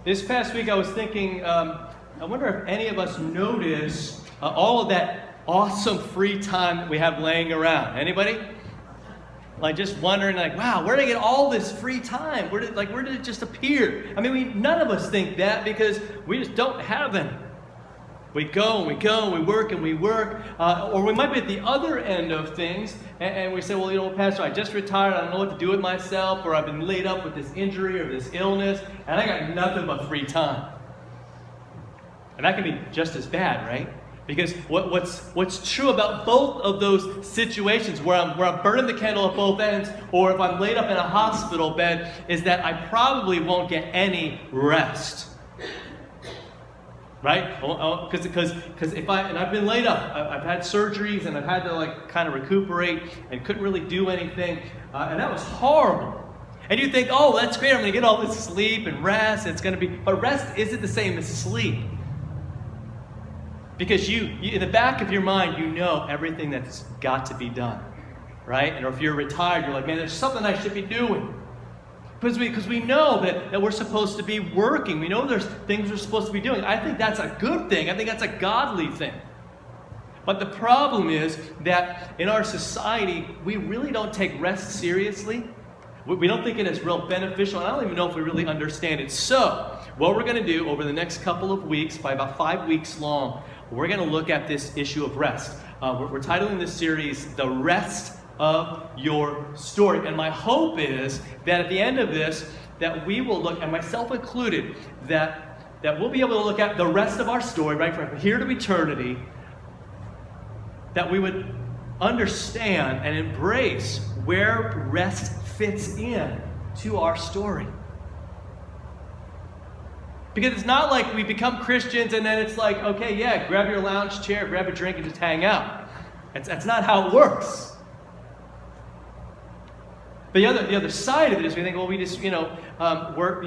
This past week I was thinking, I wonder if any of us notice all of that awesome free time that we have laying around. Anybody? Like just wondering, like, wow, where did I get all this free time? Where did it just appear? I mean, none of us think that because we just don't have any. We go and we go and we work and we work. Or we might be at the other end of things and we say, well, Pastor, I just retired. I don't know what to do with myself, or I've been laid up with this injury or this illness, and I got nothing but free time. And that can be just as bad, right? Because what's true about both of those situations where I'm burning the candle at both ends, or if I'm laid up in a hospital bed, is that I probably won't get any rest. Right? Because I've been laid up. I've had surgeries and I've had to kind of recuperate and couldn't really do anything. And that was horrible. And you think, oh, that's great. I'm going to get all this sleep and rest. It's going to be, but rest isn't the same as sleep. Because you in the back of your mind, you know everything that's got to be done. Right? And if you're retired, you're like, man, there's something I should be doing. Because we know that we're supposed to be working. We know there's things we're supposed to be doing. I think that's a good thing. I think that's a godly thing. But the problem is that in our society, we really don't take rest seriously. We don't think it is real beneficial. And I don't even know if we really understand it. So, what we're going to do over the next couple of weeks, by about 5 weeks long, we're going to look at this issue of rest. We're titling this series, The Rest of Your Story. And my hope is that at the end of this, that we will look, and myself included, that we'll be able to look at the rest of our story, right, from here to eternity, that we would understand and embrace where rest fits in to our story. Because it's not like we become Christians and then it's like, okay, yeah, grab your lounge chair, grab a drink, and just hang out. That's not how it works. But the other side of it is we think, well, we just, work,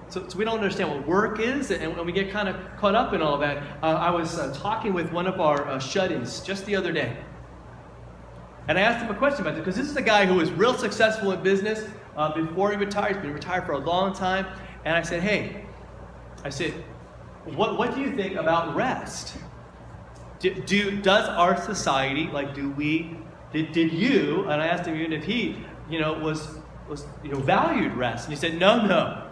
so we don't understand what work is, and we get kind of caught up in all that. I was talking with one of our shut-ins just the other day. And I asked him a question about this, because this is a guy who was real successful in business before he retired. He's been retired for a long time. And I said, hey, what do you think about rest? Does our society, did you, and I asked him even if he, was valued rest. And he said, no.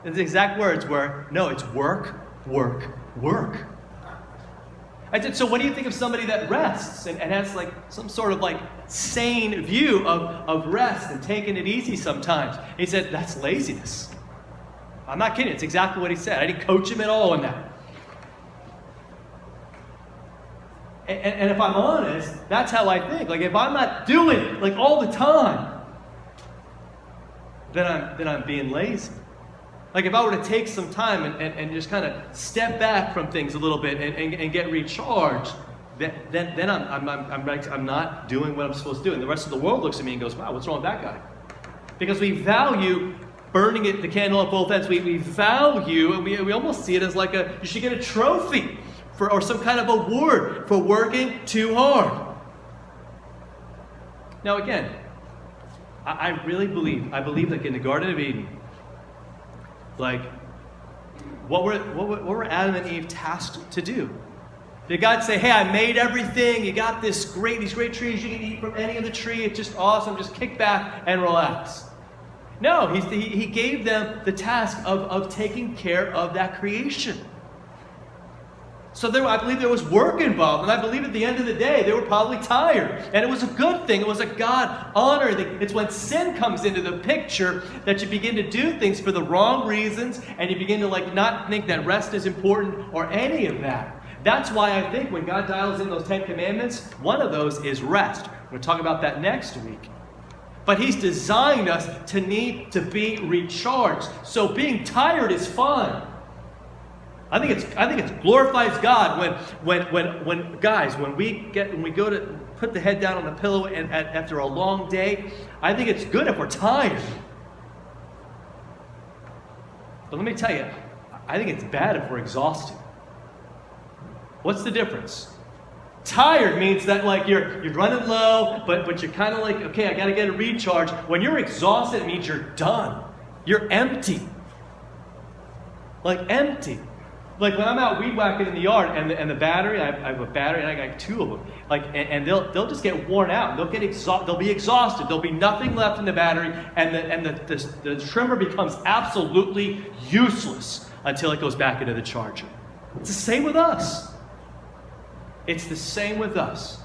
His exact words were, no, it's work, work, work. I said, so what do you think of somebody that rests and has some sort of sane view of rest and taking it easy sometimes? And he said, that's laziness. I'm not kidding. It's exactly what he said. I didn't coach him at all on that. And if I'm honest, that's how I think. If I'm not doing it all the time, then I'm being lazy. If I were to take some time and just kind of step back from things a little bit and get recharged, then I'm not doing what I'm supposed to do. And the rest of the world looks at me and goes, wow, what's wrong with that guy? Because we value burning the candle at both ends. We value, and we almost see it as you should get a trophy or some kind of award for working too hard. Now again, I really believe in the Garden of Eden, what were Adam and Eve tasked to do? Did God say, hey, I made everything, you got these great trees, you can eat from any of the tree, it's just awesome, just kick back and relax? No, he gave them the task of taking care of that creation. So I believe there was work involved, and I believe at the end of the day, they were probably tired. And it was a good thing. It was a God-honoring thing. It's when sin comes into the picture that you begin to do things for the wrong reasons, and you begin to not think that rest is important or any of that. That's why I think when God dials in those 10 commandments, one of those is rest. We're going to talk about that next week. But He's designed us to need to be recharged. So being tired is fine. I think it glorifies God when guys, when we go to put the head down on the pillow and after a long day, I think it's good if we're tired. But let me tell you, I think it's bad if we're exhausted. What's the difference? Tired means that you're running low, but you're kind of okay, I got to get a recharge. When you're exhausted, it means you're done. You're empty. like empty. Like when I'm out weed whacking in the yard and the battery, I have a battery and I got 2 of them. Like and they'll just get worn out. They'll be exhausted. There'll be nothing left in the battery, and the trimmer becomes absolutely useless until it goes back into the charger. It's the same with us. It's the same with us.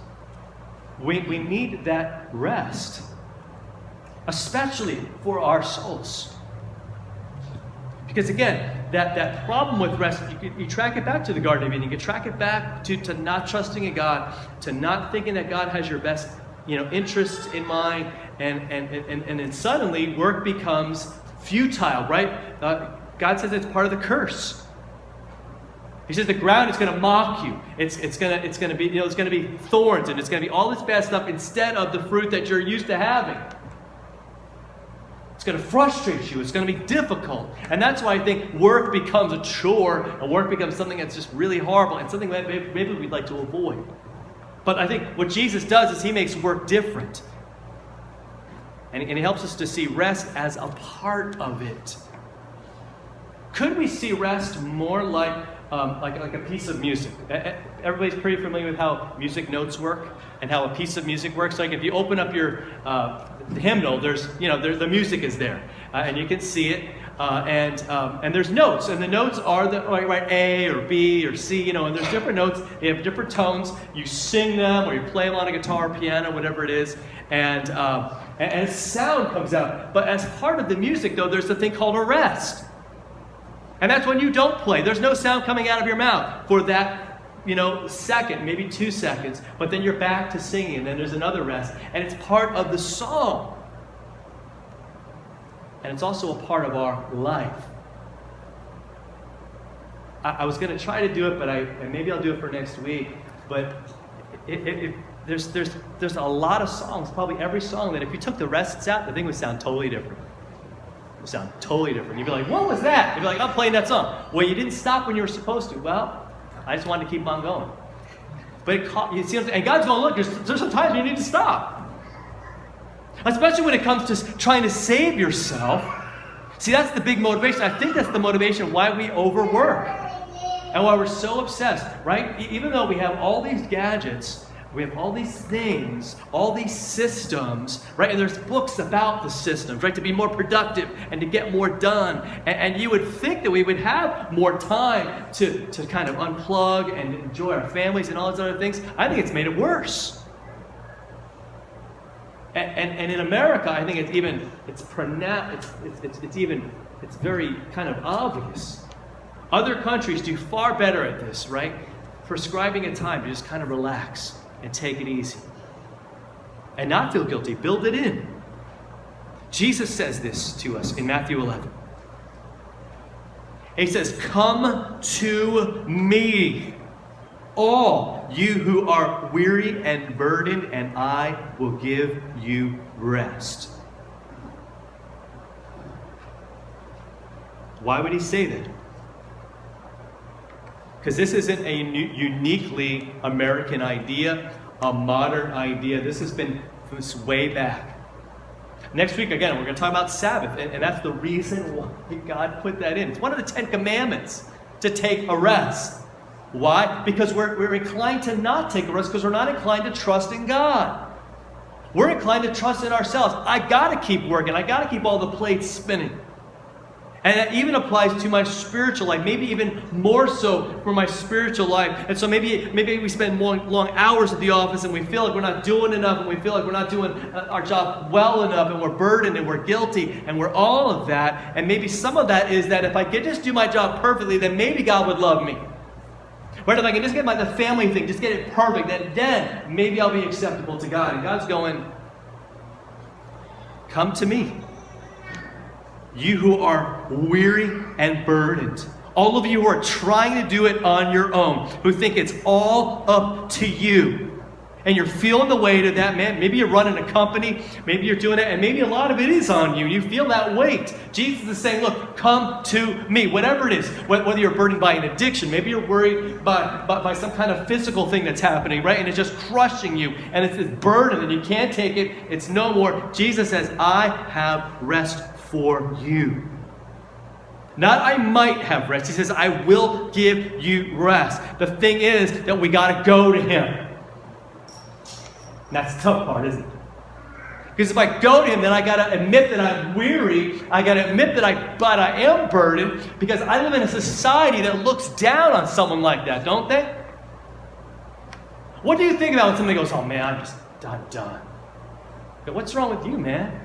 We need that rest, especially for our souls. Because again, that problem with rest, you track it back to the Garden of Eden. You can track it back to not trusting in God, to not thinking that God has your best, interests in mind, and then suddenly work becomes futile, right? God says it's part of the curse. He says the ground is going to mock you. It's going to be thorns, and it's going to be all this bad stuff instead of the fruit that you're used to having. It's going to frustrate you. It's going to be difficult. And that's why I think work becomes a chore, and work becomes something that's just really horrible and something that maybe we'd like to avoid. But I think what Jesus does is he makes work different. And he helps us to see rest as a part of it. Could we see rest more like a piece of music? Everybody's pretty familiar with how music notes work and how a piece of music works. Like if you open up your hymnal, the music is there, and you can see it, and there's notes, and the notes are right A or B or C, and there's different notes. They have different tones. You sing them, or you play them on a guitar, piano, whatever it is, and sound comes out. But as part of the music, though, there's a thing called a rest. And that's when you don't play. There's no sound coming out of your mouth for that, second, maybe 2 seconds. But then you're back to singing, and then there's another rest. And it's part of the song. And it's also a part of our life. I was going to try to do it, and maybe I'll do it for next week. But there's a lot of songs, probably every song, that if you took the rests out, the thing would sound totally different. Sound totally different. You'd be like, what was that? You'd be like, I'm playing that song. Well, you didn't stop when you were supposed to. Well, I just wanted to keep on going. But you see what I'm saying? And God's going, look, there's some times you need to stop. Especially when it comes to trying to save yourself. See, that's the big motivation. I think that's the motivation why we overwork. And why we're so obsessed, right? Even though we have all these gadgets, we have all these things, all these systems, right? And there's books about the systems, right? To be more productive and to get more done. And you would think that we would have more time to kind of unplug and enjoy our families and all those other things. I think it's made it worse. And in America, I think it's very kind of obvious. Other countries do far better at this, right? Prescribing a time to just kind of relax and take it easy. And not feel guilty. Build it in. Jesus says this to us in Matthew 11. He says, "Come to me, all you who are weary and burdened, and I will give you rest." Why would he say that? Because this isn't a uniquely American idea, a modern idea. This has been from this way back. Next week, again, we're going to talk about Sabbath, and that's the reason why God put that in. It's one of the 10 Commandments to take a rest. Why? Because we're inclined to not take a rest because we're not inclined to trust in God. We're inclined to trust in ourselves. I got to keep working. I got to keep all the plates spinning. And that even applies to my spiritual life, maybe even more so for my spiritual life. And so maybe we spend long hours at the office and we feel like we're not doing enough, and we feel like we're not doing our job well enough, and we're burdened and we're guilty and we're all of that. And maybe some of that is that if I could just do my job perfectly, then maybe God would love me. Right? If I can just get the family thing, just get it perfect, then maybe I'll be acceptable to God. And God's going, come to me. You who are weary and burdened. All of you who are trying to do it on your own. Who think it's all up to you. And you're feeling the weight of that, man. Maybe you're running a company. Maybe you're doing it. And maybe a lot of it is on you. You feel that weight. Jesus is saying, look, come to me. Whatever it is. Whether you're burdened by an addiction. Maybe you're worried by some kind of physical thing that's happening, right? And it's just crushing you. And it's this burden and you can't take it. It's no more. Jesus says, I have rest for you. Not I might have rest. He says, I will give you rest. The thing is that we got to go to him. And that's the tough part, isn't it? Because if I go to him, then I got to admit that I'm weary. I got to admit that I am burdened, because I live in a society that looks down on someone like that, don't they? What do you think about when somebody goes, oh man, I'm done. But what's wrong with you, man?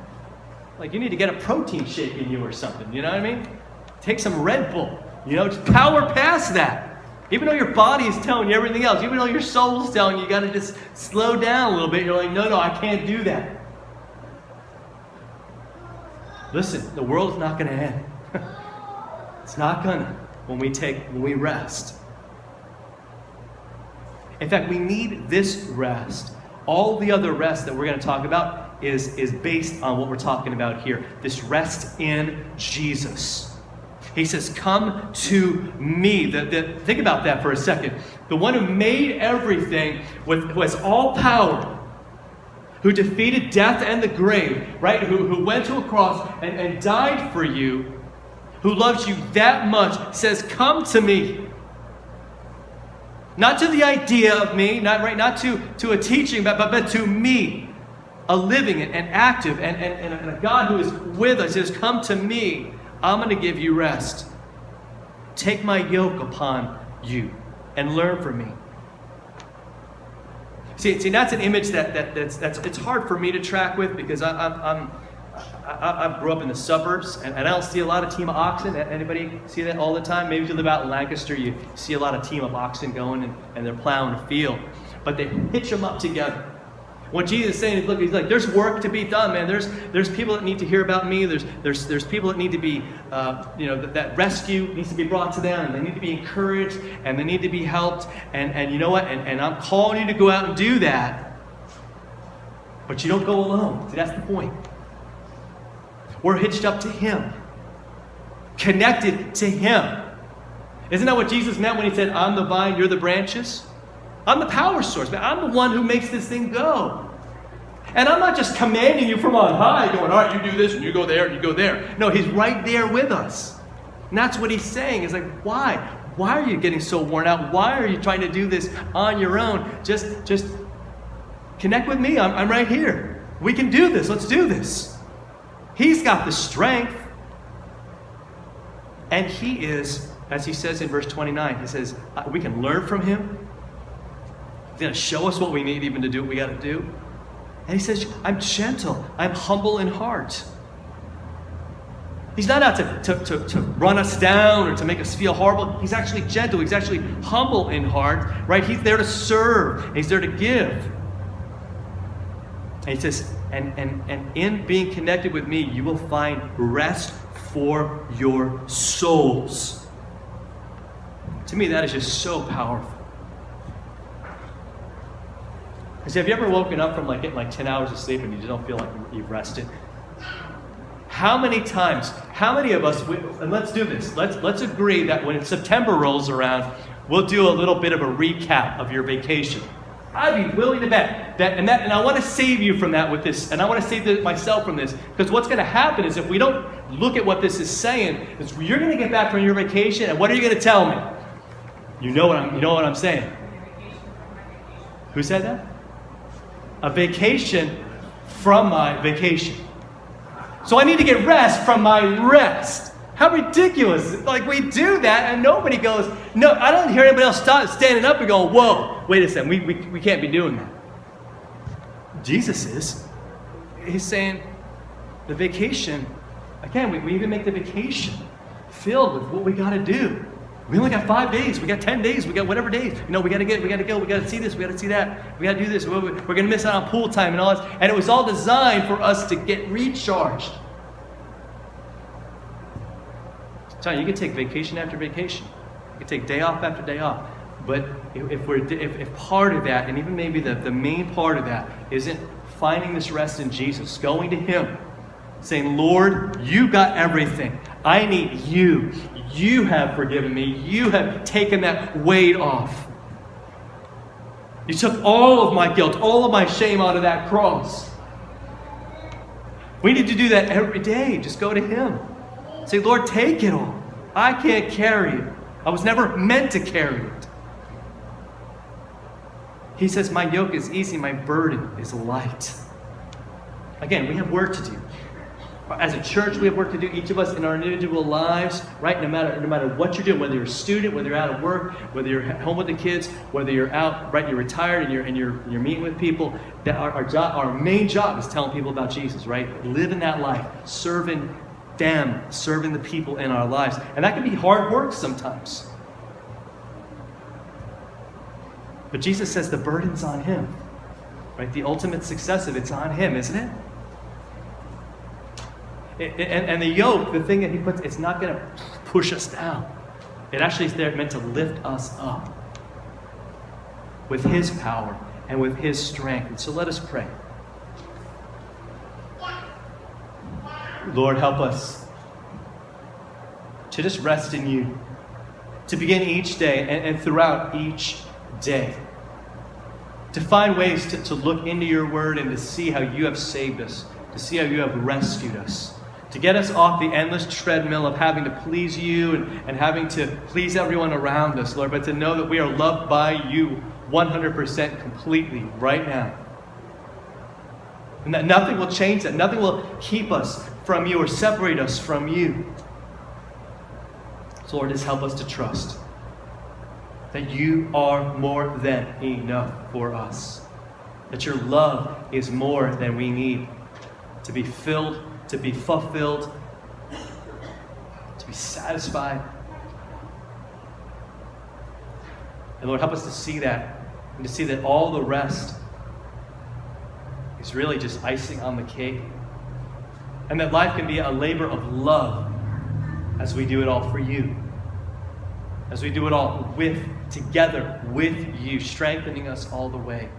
Like, you need to get a protein shake in you or something, you know what I mean? Take some Red Bull, just power past that. Even though your body is telling you everything else, even though your soul is telling you, you got to just slow down a little bit. You're like, no, I can't do that. Listen, the world is not going to end. It's not going to when we rest. In fact, we need this rest. All the other rest that we're going to talk about is based on what we're talking about here. This rest in Jesus. He says, come to me. Think about that for a second. The one who made everything, who has all power, who defeated death and the grave, right? Who went to a cross and died for you, who loves you that much, says, come to me. Not to the idea of me, not to a teaching, but to me, a living and active and a God who is with us. Says, come to me. I'm going to give you rest. Take my yoke upon you and learn from me. See, that's an image that's it's hard for me to track with, because I grew up in the suburbs, and I don't see a lot of team of oxen. Anybody see that all the time? Maybe if you live out in Lancaster, you see a lot of team of oxen going and they're plowing a field, but they hitch them up together. What Jesus is saying is, look, he's like, there's work to be done, man. There's people that need to hear about me. There's people that need to be, that rescue needs to be brought to them, and they need to be encouraged, and they need to be helped. And you know what? And I'm calling you to go out and do that, but you don't go alone. See, that's the point. We're hitched up to him, connected to him. Isn't that what Jesus meant when he said, I'm the vine, you're the branches? I'm the power source, man. I'm the one who makes this thing go. And I'm not just commanding you from on high, going, all right, you do this, and you go there, and you go there. No, he's right there with us. And that's what he's saying. He's like, why? Why are you getting so worn out? Why are you trying to do this on your own? Just connect with me. I'm right here. We can do this. Let's do this. He's got the strength. And he is, as he says in verse 29, he says, we can learn from him. He's going to show us what we need even to do what we got to do. And he says, I'm gentle. I'm humble in heart. He's not out to run us down or to make us feel horrible. He's actually gentle. He's actually humble in heart, right? He's there to serve. And he's there to give. And he says, and in being connected with me, you will find rest for your souls. To me, that is just so powerful. Because have you ever woken up from getting 10 hours of sleep and you just don't feel like you've rested? How many times, how many of us, and let's do this, let's agree that when September rolls around, we'll do a little bit of a recap of your vacation. I'd be willing to bet that, and I want to save you from that with this, and I want to save myself from this, because what's going to happen is if we don't look at what this is saying, is you're going to get back from your vacation, and what are you going to tell me? You know what I'm saying. Who said that? A vacation from my vacation. So I need to get rest from my rest. How ridiculous. We do that and nobody goes, no, I don't hear anybody else standing up and going, whoa, wait a second, we can't be doing that. Jesus is. He's saying the vacation, again, we even make the vacation filled with what we got to do. We only got 5 days. We got 10 days. We got whatever days. We got to go. We got to see this. We got to see that. We got to do this. We're going to miss out on pool time and all that. And it was all designed for us to get recharged. I'm telling you, you can take vacation after vacation. You can take day off after day off. But if part of that, and even maybe the main part of that, isn't finding this rest in Jesus, going to him, saying, Lord, you got everything. I need you. You have forgiven me. You have taken that weight off. You took all of my guilt, all of my shame out of that cross. We need to do that every day. Just go to him. Say, Lord, take it all. I can't carry it. I was never meant to carry it. He says, my yoke is easy, my burden is light. Again, we have work to do. As a church, we have work to do, each of us in our individual lives, right? No matter what you're doing, whether you're a student, whether you're out of work, whether you're home with the kids, whether you're out, right? You're retired and you're meeting with people. That our main job is telling people about Jesus, right? Living that life, serving them, serving the people in our lives, and that can be hard work sometimes. But Jesus says the burden's on him, right? The ultimate success of it's on him, isn't it? And the yoke, the thing that he puts, it's not going to push us down. It actually is there meant to lift us up with his power and with his strength. And so let us pray. Lord, help us to just rest in you, to begin each day and throughout each day, to find ways to look into your word and to see how you have saved us, to see how you have rescued us, to get us off the endless treadmill of having to please you and having to please everyone around us, Lord, but to know that we are loved by you 100% completely right now. And that nothing will change that. Nothing will keep us from you or separate us from you. So Lord, just help us to trust that you are more than enough for us. That your love is more than we need to be filled, to be fulfilled, to be satisfied. And Lord, help us to see that, and to see that all the rest is really just icing on the cake. And that life can be a labor of love as we do it all for you. As we do it all together with you, strengthening us all the way.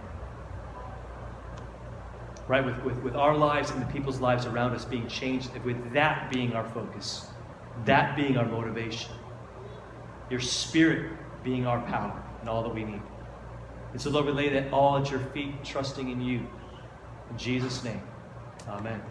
Right, with our lives and the people's lives around us being changed, with that being our focus, that being our motivation, your Spirit being our power and all that we need. And so, Lord, we lay that all at your feet, trusting in you. In Jesus' name, amen.